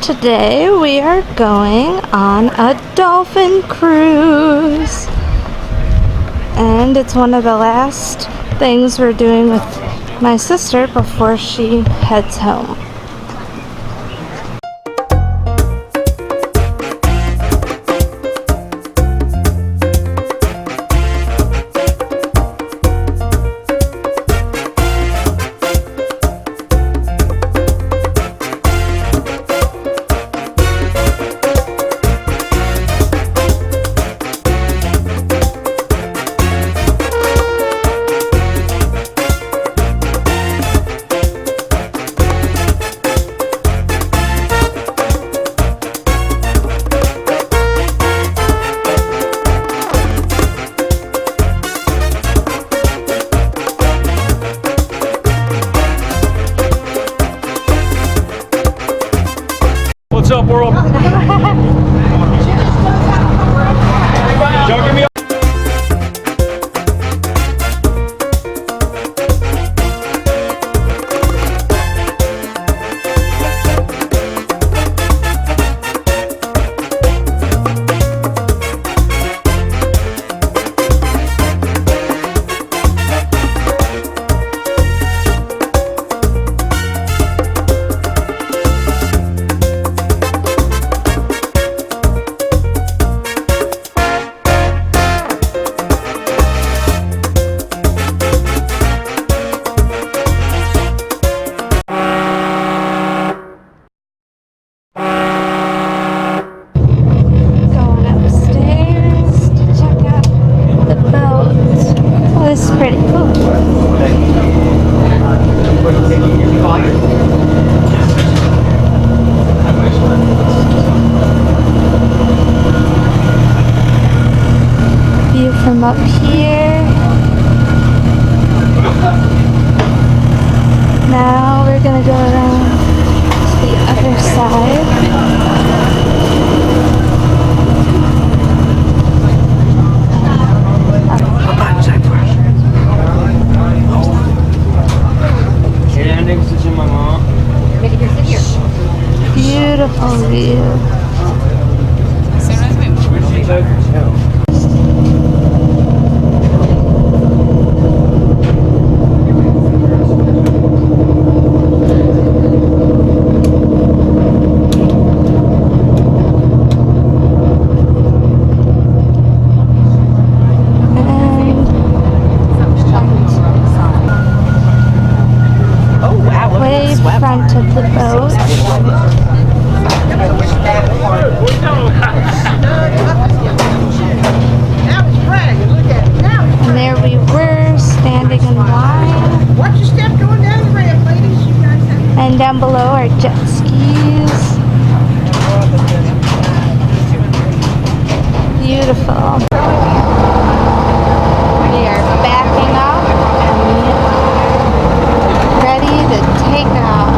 Today we are going on a Dolphin Cruise. And it's one of the last things we're doing with my sister before she heads home. What's up, world? Don't give me Pretty cool. View from up here. Now we're gonna go around to the other side. Beautiful view. Way front of the boat. And there we were, standing in line. Watch your step going down the ramp, ladies. And down below are jet skis. Beautiful. We are backing up and ready to take off.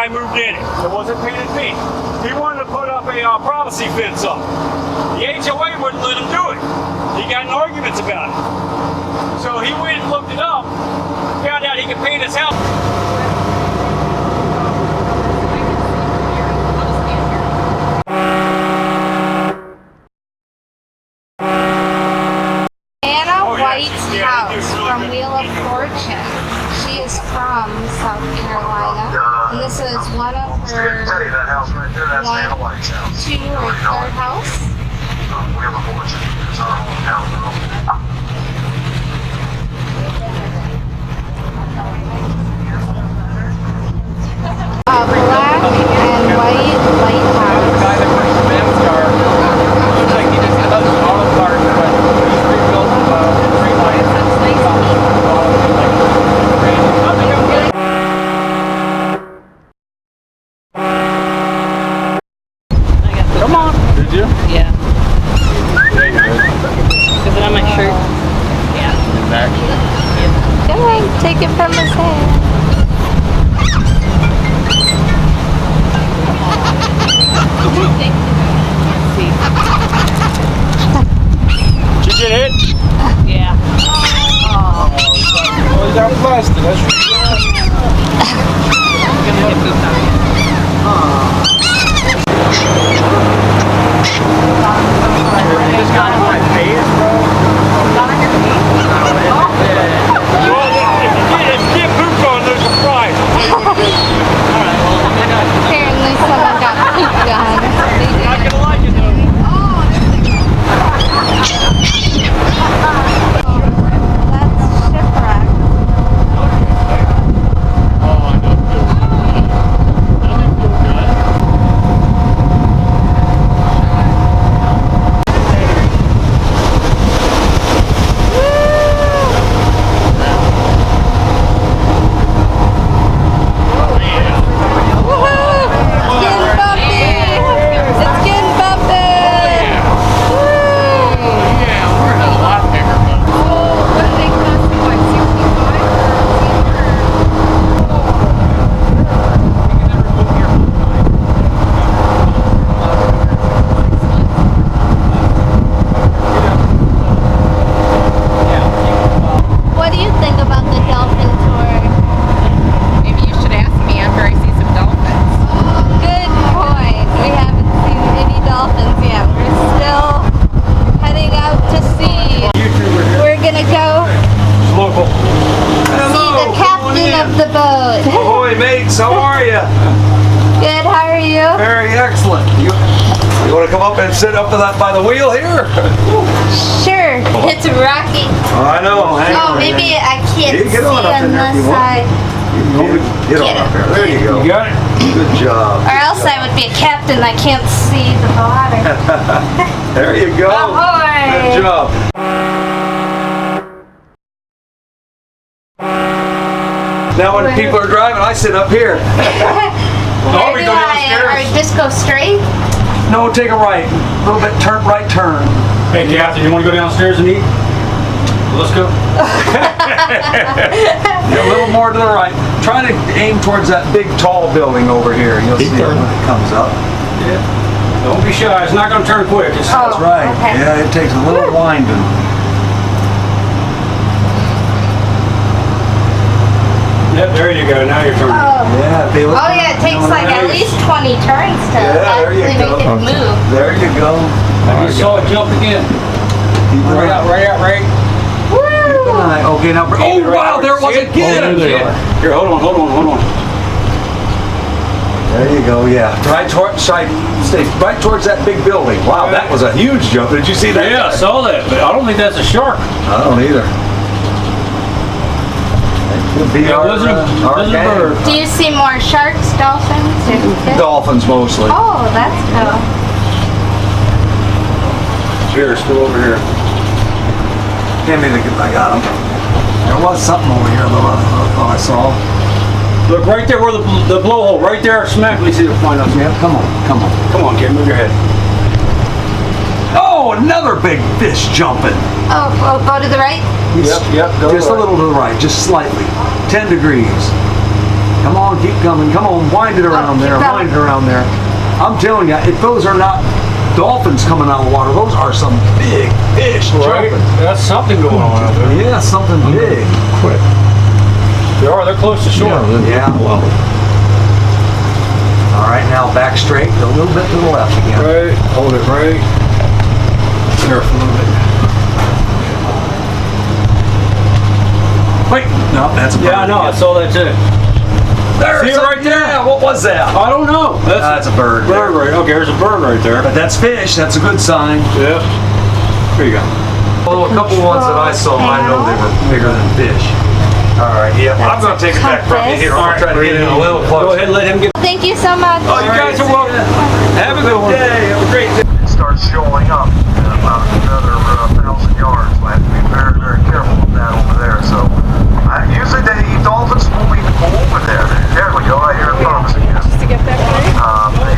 guy moved in it. It wasn't painted pink. He wanted to put up a privacy fence up. The HOA wouldn't let him do it. He got in arguments about it. So he went and looked it up, found out he could paint his house. White's house from Wheel of Fortune. She is from South Carolina, and this is one of her 2 or 3rd house. Black and white lighthouse. Take it from his hand. Did you get hit? Yeah. Oh, he's out plastic. That's Gonna get pooped on again. Just got in my face, bro. Got on your feet? Apparently someone got pooped on. Not gonna like it though. That's shipwreck. Oh, I know. Doesn't feel good. How are you? Good, how are you? Very excellent. You want to come up and sit up by the wheel here? Sure. It's rocky. Oh, I know. Oh, maybe I can't You see get on up in on there if this you want. side. Get on up there. There you go. You got it? Good job. Or else I would be a captain. I can't see the water. There you go. Ahoy! Good job. Now when people are driving, I sit up here. Where we do go downstairs. or just go straight? No, take a right. A little bit right turn. Hey, Captain, you want to go downstairs and eat? Let's go. A little more to the right. Try to aim towards that big tall building over here. You'll see it when it comes up. Yeah. Don't be shy. It's not going to turn quick. It's, Oh. That's right. Okay. Yeah, it takes a little winding. Yep, there you go. Now you're turning. Yeah, feel it. Oh yeah, it takes like at least 20 turns to Yeah, there you actually make go. it move. There you go. You saw it jump again. Right out, right out, right. Woo! Okay, now. Oh wow, there it was again. Here, hold on. There you go. Yeah, right towards stay right towards that big building. Wow, that was a huge jump. Did you see that? Yeah, I saw that, but I don't think that's a shark. I don't either. Could be our gang. bird. Do you see more sharks, dolphins, or fish? Dolphins mostly. Oh, that's cool. Here, still over here. Give me I got them. There was something over here though. I saw. Look right there where the blowhole, right there, smack. Let me see the point up. Yeah, come on, kid, move your head. Oh, another big fish jumping. Oh, go to the right? Yep. Just a little to the right, just slightly. 10 degrees. Come on, keep coming. Come on, wind it around keep there. going. Wind it around there. I'm telling you, if those are not dolphins coming out of the water, those are some big fish jumping. That's something going on out there. Yeah, something big. Quick. They're close to shore. Yeah. Well, All right, now back straight, a little bit to the left again. Right, hold it right there for a little bit. Wait, no, that's a bird. Yeah, I know, I again. saw that too. There, See it right there? Yeah, what was that? I don't know. That's a bird. Bird right. Okay, there's a bird right there. But that's fish. That's a good sign. Yeah. Here you go. Well, a couple ones that I saw, I know they were bigger than fish. All right, yeah. I'm going to take it back from you here. I'll try to get in a little Go closer. ahead and let him get. Thank you so much. Oh, you guys are welcome. Have a good one. Day. Have a great day. It starts showing up in about another 1,000 yards. So I have to be very, very careful of that over there. So usually the dolphins will be over there. There we go. I hear a promise again. Just to get that way.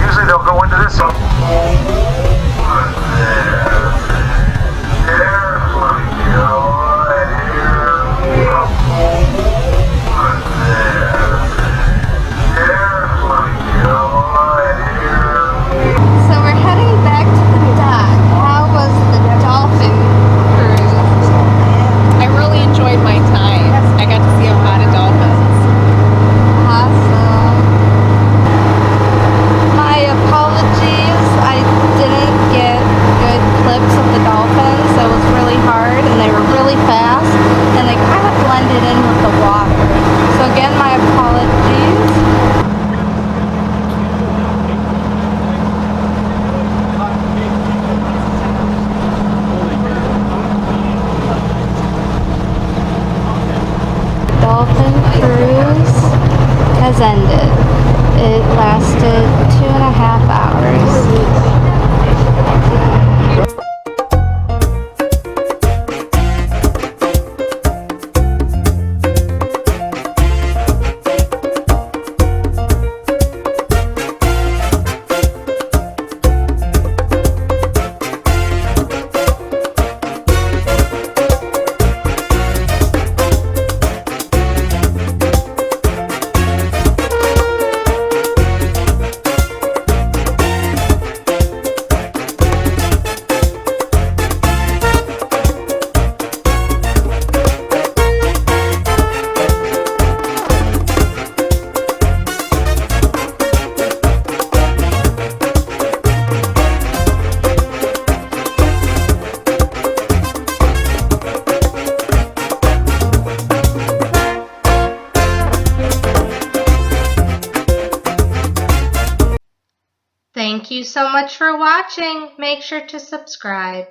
Usually they'll go into this. There we go. So we're heading back to the dock. How was the dolphin cruise? I really enjoyed my time. I got to see a lot of dolphins. Awesome. My apologies. I didn't get good clips of the dolphins. It was really hard and they were really fast and they kind of blended in with the water. So again, my apologies. Dolphin cruise has ended. It lasted 2.5 hours. Thank you so much for watching. Make sure to subscribe.